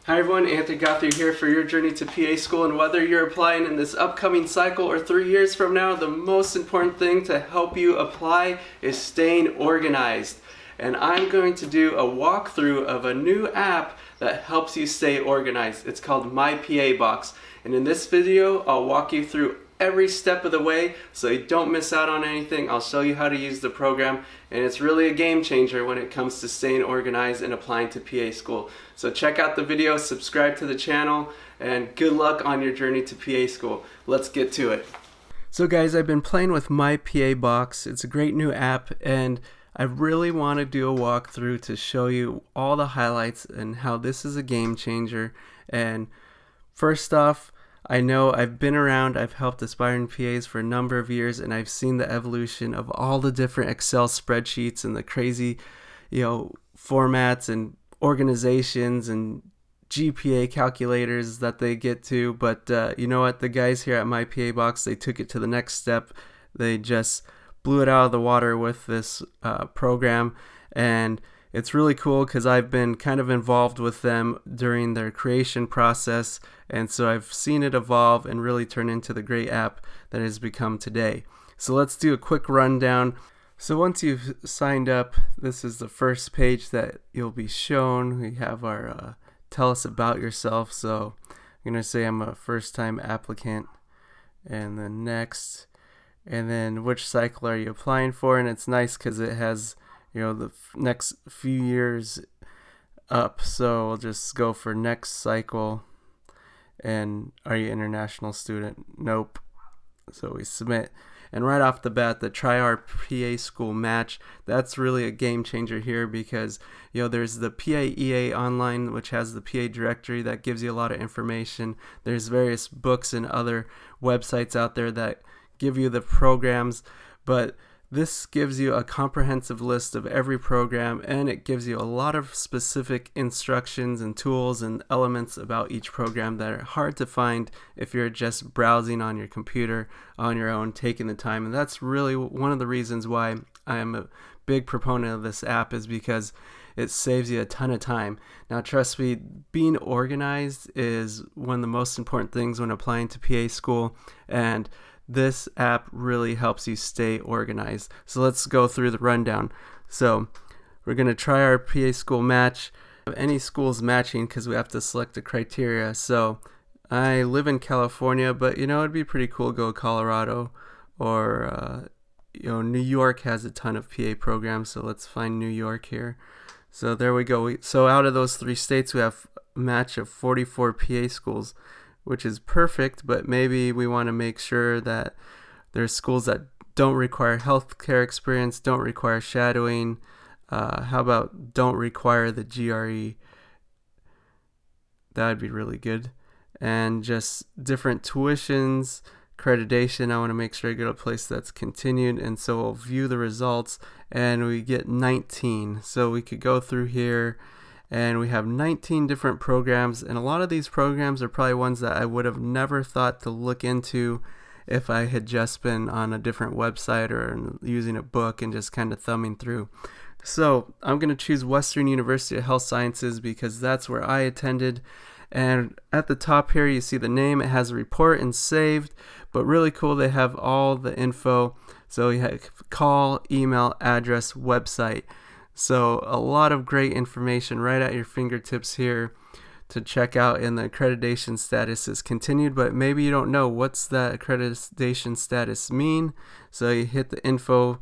Hi everyone, Anthony Guthrie here for your journey to PA school, and whether you're applying in this upcoming cycle or 3 years from now, the most important thing to help you apply is staying organized. And I'm going to do a walkthrough of a new app that helps you stay organized. It's called MyPAbox, and in this video I'll walk you through every step of the way so you don't miss out on anything. I'll show you how to use the program, and it's really a game changer when it comes to staying organized and applying to PA school. So check out the video, subscribe to the channel, and good luck on your journey to PA school. Let's get to it. So guys, I've been playing with MyPAbox. It's a great new app, and I really want to do a walkthrough to show you all the highlights and how this is a game changer. And first off, I know I've been around, I've helped aspiring PAs for a number of years, and I've seen the evolution of all the different Excel spreadsheets and the crazy, formats and organizations and GPA calculators that they get to. But you know what? The guys here at MyPAbox, they took it to the next step. They just blew it out of the water with this program, and it's really cool because I've been kind of involved with them during their creation process, and so I've seen it evolve and really turn into the great app that it has become today. So let's do a quick rundown. So once you've signed up, this is the first page that you'll be shown. We have our tell us about yourself. So I'm going to say I'm a first-time applicant, and then next, and then which cycle are you applying for. And it's nice because it has the next few years up. So we'll just go for next cycle. And are you an international student? Nope. So we submit. And right off the bat, the Try Our PA School Match, that's really a game changer here because there's the PAEA online, which has the PA directory that gives you a lot of information. There's various books and other websites out there that give you the programs, but this gives you a comprehensive list of every program, and it gives you a lot of specific instructions and tools and elements about each program that are hard to find if you're just browsing on your computer on your own, taking the time. And that's really one of the reasons why I am a big proponent of this app, is because it saves you a ton of time. Now trust me, being organized is one of the most important things when applying to PA school, and this app really helps you stay organized. So let's go through the rundown. So we're going to try our PA school match. Any school's matching because we have to select the criteria. So I live in California, but it'd be pretty cool to go to Colorado, or New York has a ton of PA programs. So let's find New York here. So there we go. So out of those 3 states, we have a match of 44 PA schools, which is perfect, but maybe we want to make sure that there's schools that don't require healthcare experience, don't require shadowing. How about don't require the GRE? That would be really good. And just different tuitions, accreditation. I want to make sure I go to a place that's continued, and so we'll view the results, and we get 19. So we could go through here, and we have 19 different programs, and a lot of these programs are probably ones that I would have never thought to look into if I had just been on a different website or using a book and just kind of thumbing through. So I'm going to choose Western University of Health Sciences because that's where I attended. And at the top here you see the name. It has a report and saved, but really cool, they have all the info. So you have call, email, address, website. So a lot of great information right at your fingertips here to check out. And the accreditation status is continued, but maybe you don't know what's that accreditation status mean. So you hit the info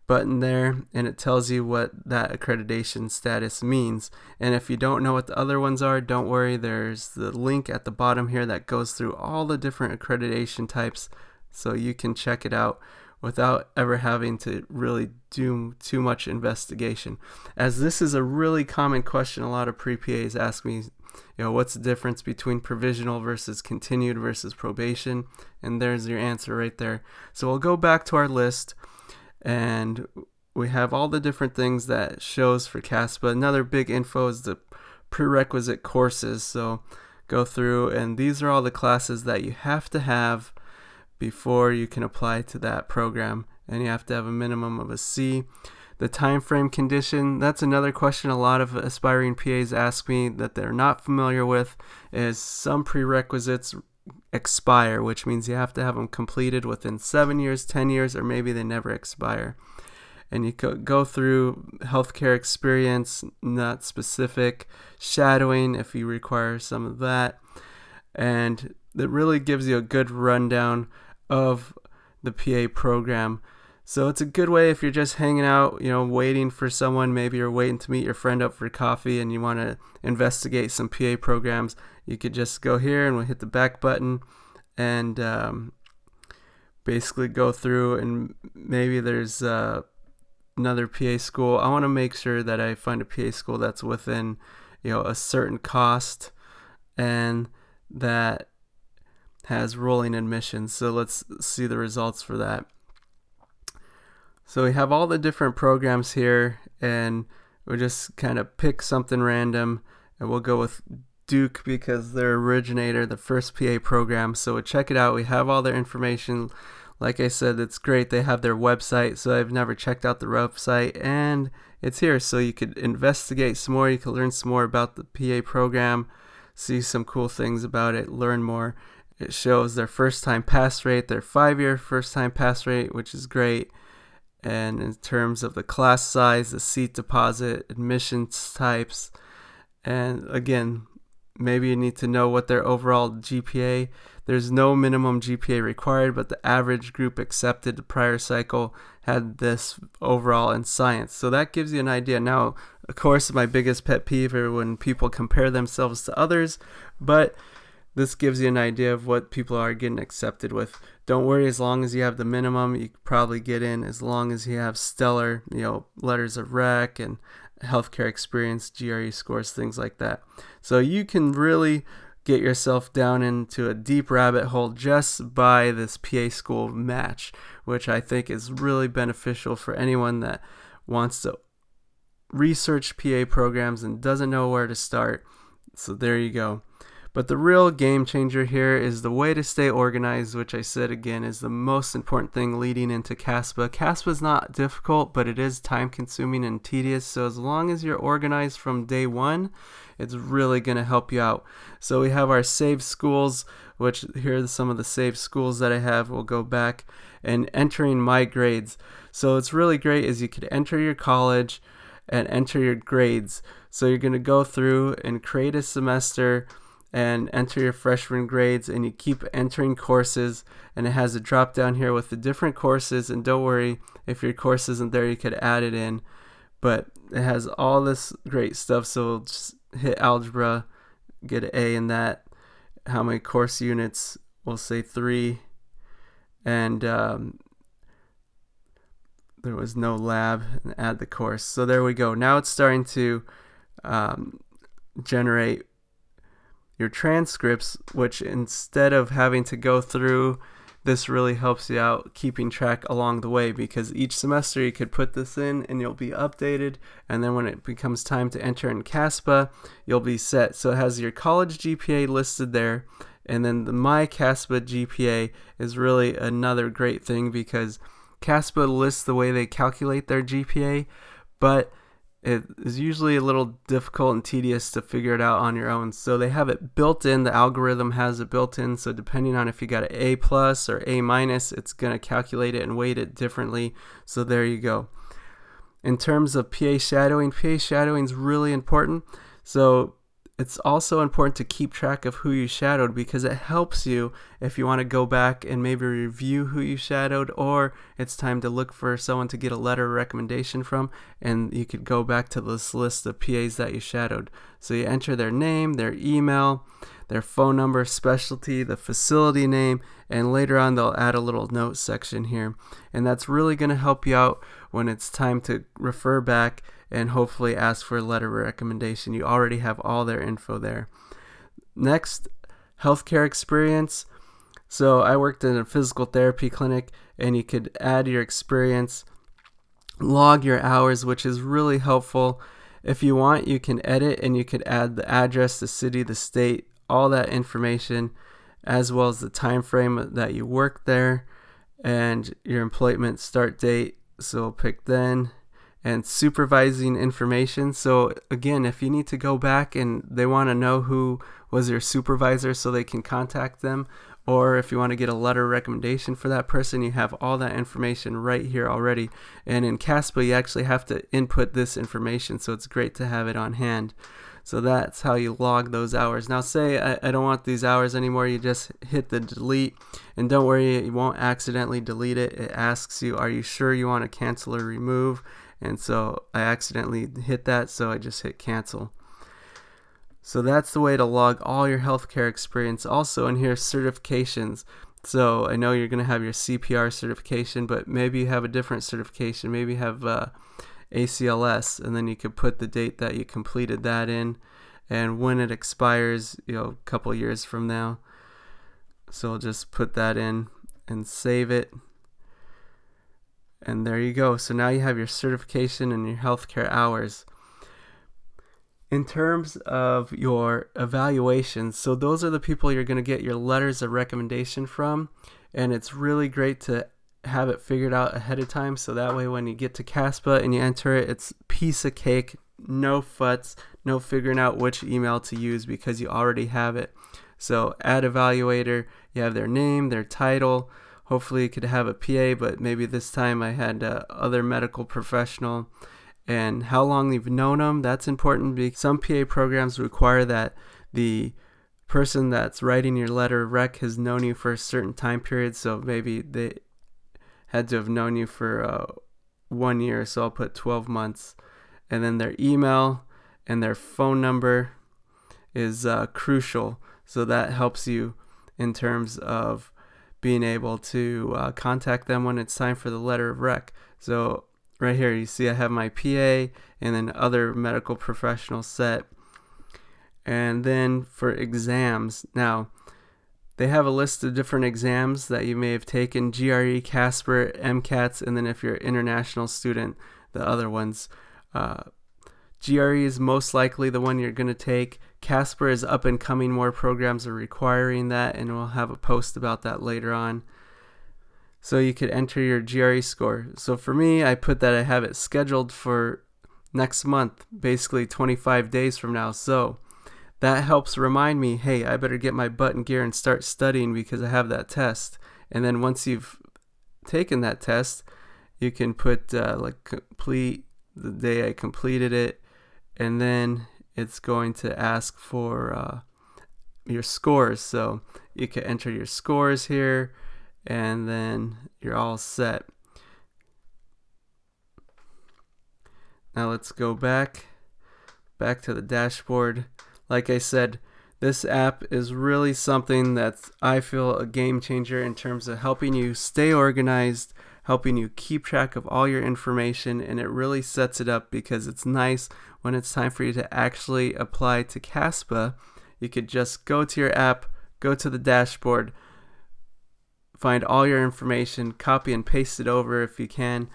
button there, and it tells you what that accreditation status means. And if you don't know what the other ones are, don't worry, there's the link at the bottom here that goes through all the different accreditation types, so you can check it out without ever having to really do too much investigation. As this is a really common question, a lot of pre-PAs ask me, what's the difference between provisional versus continued versus probation? And there's your answer right there. So we'll go back to our list, and we have all the different things that shows for CASPA. Another big info is the prerequisite courses. So go through, and these are all the classes that you have to have before you can apply to that program, and you have to have a minimum of a C. The time frame condition, that's another question a lot of aspiring PAs ask me that they're not familiar with, is some prerequisites expire, which means you have to have them completed within 7 years, 10 years, or maybe they never expire. And you go through healthcare experience, not specific, shadowing if you require some of that, and it really gives you a good rundown of the PA program. So it's a good way if you're just hanging out, waiting for someone. Maybe you're waiting to meet your friend up for coffee and you want to investigate some PA programs. You could just go here and we'll hit the back button and basically go through, and maybe there's another PA school. I want to make sure that I find a PA school that's within a certain cost and that has rolling admissions. So let's see the results for that. So we have all the different programs here, and we'll just kind of pick something random, and we'll go with Duke because they're originator, the first PA program. So we'll check it out. We have all their information. Like I said, it's great. They have their website, so I've never checked out the website, and it's here. So you could investigate some more. You could learn some more about the PA program, see some cool things about it, learn more. It shows their first-time pass rate, their 5-year first-time pass rate, which is great. And in terms of the class size, the seat deposit, admissions types, and again, maybe you need to know what their overall GPA. There's no minimum GPA required, but the average group accepted the prior cycle had this overall in science. So that gives you an idea. Now, of course, my biggest pet peeve are when people compare themselves to others, but this gives you an idea of what people are getting accepted with. Don't worry, as long as you have the minimum, you could probably get in. As long as you have stellar, letters of rec and healthcare experience, GRE scores, things like that. So you can really get yourself down into a deep rabbit hole just by this PA school match, which I think is really beneficial for anyone that wants to research PA programs and doesn't know where to start. So there you go. But the real game changer here is the way to stay organized, which I said again is the most important thing leading into CASPA. CASPA is not difficult, but it is time consuming and tedious. So as long as you're organized from day one, it's really going to help you out. So we have our saved schools, which here are some of the saved schools that I have. We'll go back and entering my grades. So it's really great is you could enter your college and enter your grades. So you're going to go through and create a semester and enter your freshman grades, and you keep entering courses, and it has a drop down here with the different courses. And don't worry, if your course isn't there, you could add it in, but it has all this great stuff. So we'll just hit algebra, get an A in that. How many course units? We'll say 3, and there was no lab, and add the course. So there we go. Now it's starting to generate your transcripts, which instead of having to go through, this really helps you out keeping track along the way, because each semester you could put this in and you'll be updated, and then when it becomes time to enter in CASPA, you'll be set. So it has your college GPA listed there, and then the MyCASPA GPA is really another great thing because CASPA lists the way they calculate their GPA, but it is usually a little difficult and tedious to figure it out on your own. So they have it built in. The algorithm has it built in. So depending on if you got an A plus or A minus, it's going to calculate it and weight it differently. So there you go. In terms of PA shadowing is really important. So it's also important to keep track of who you shadowed, because it helps you if you want to go back and maybe review who you shadowed, or it's time to look for someone to get a letter of recommendation from, and you could go back to this list of PAs that you shadowed. So you enter their name, their email, their phone number, specialty, the facility name, and later on they'll add a little note section here. And that's really going to help you out when it's time to refer back and hopefully ask for a letter of recommendation. You already have all their info there. Next, healthcare experience. So I worked in a physical therapy clinic, and you could add your experience, log your hours, which is really helpful. If you want, you can edit and you could add the address, the city, the state, all that information, as well as the time frame that you worked there and your employment start date. So pick then, and supervising information. So again, if you need to go back and they want to know who was your supervisor so they can contact them, or if you want to get a letter of recommendation for that person, you have all that information right here already. And in CASPA, you actually have to input this information, so it's great to have it on hand. So that's how you log those hours. Now say I don't want these hours anymore, you just hit the delete, and don't worry, you won't accidentally delete it. It asks you, are you sure you want to cancel or remove? And so I accidentally hit that, so I just hit cancel. So that's the way to log all your healthcare experience. Also in here, certifications. So I know you're going to have your CPR certification, but maybe you have a different certification. Maybe you have ACLS, and then you could put the date that you completed that in and when it expires, a couple years from now. So I'll just put that in and save it. And there you go. So now you have your certification and your healthcare hours. In terms of your evaluations, so those are the people you're going to get your letters of recommendation from, and it's really great to have it figured out ahead of time, so that way when you get to CASPA and you enter it, it's piece of cake, no futs, no figuring out which email to use because you already have it. So add evaluator, you have their name, their title. Hopefully you could have a PA, but maybe this time I had other medical professional. And how long you've known them, that's important because some PA programs require that the person that's writing your letter of rec has known you for a certain time period. So maybe they had to have known you for 1 year, so I'll put 12 months. And then their email and their phone number is crucial. So that helps you in terms of being able to contact them when it's time for the letter of rec. So right here, you see I have my PA and then other medical professionals set. And then for exams, now they have a list of different exams that you may have taken: GRE, CASPA, MCATs, and then if you're an international student, the other ones. GRE is most likely the one you're going to take. CASPA is up and coming, more programs are requiring that, and we'll have a post about that later on. So you could enter your GRE score. So for me, I put that I have it scheduled for next month, basically 25 days from now. So that helps remind me, hey, I better get my butt in gear and start studying because I have that test. And then once you've taken that test, you can put complete the day I completed it, and then it's going to ask for your scores. So you can enter your scores here, and then you're all set. Now let's go back to the dashboard. Like I said, this app is really something that's, I feel, a game changer in terms of helping you stay organized, helping you keep track of all your information, and it really sets it up because it's nice when it's time for you to actually apply to CASPA. You could just go to your app, go to the dashboard, find all your information, copy and paste it over if you can,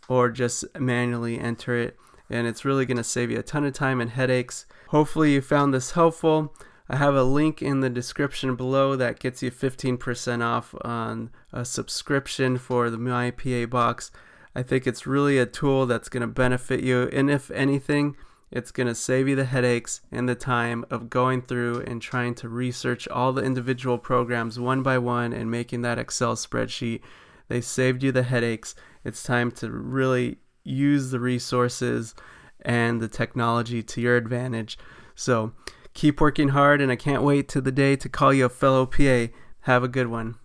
or just manually enter it. And it's really going to save you a ton of time and headaches. Hopefully you found this helpful. I have a link in the description below that gets you 15% off on a subscription for the MyPAbox. I think it's really a tool that's going to benefit you, and if anything, it's going to save you the headaches and the time of going through and trying to research all the individual programs one by one and making that Excel spreadsheet. They saved you the headaches. It's time to really use the resources and the technology to your advantage. So keep working hard, and I can't wait to the day to call you a fellow PA. Have a good one.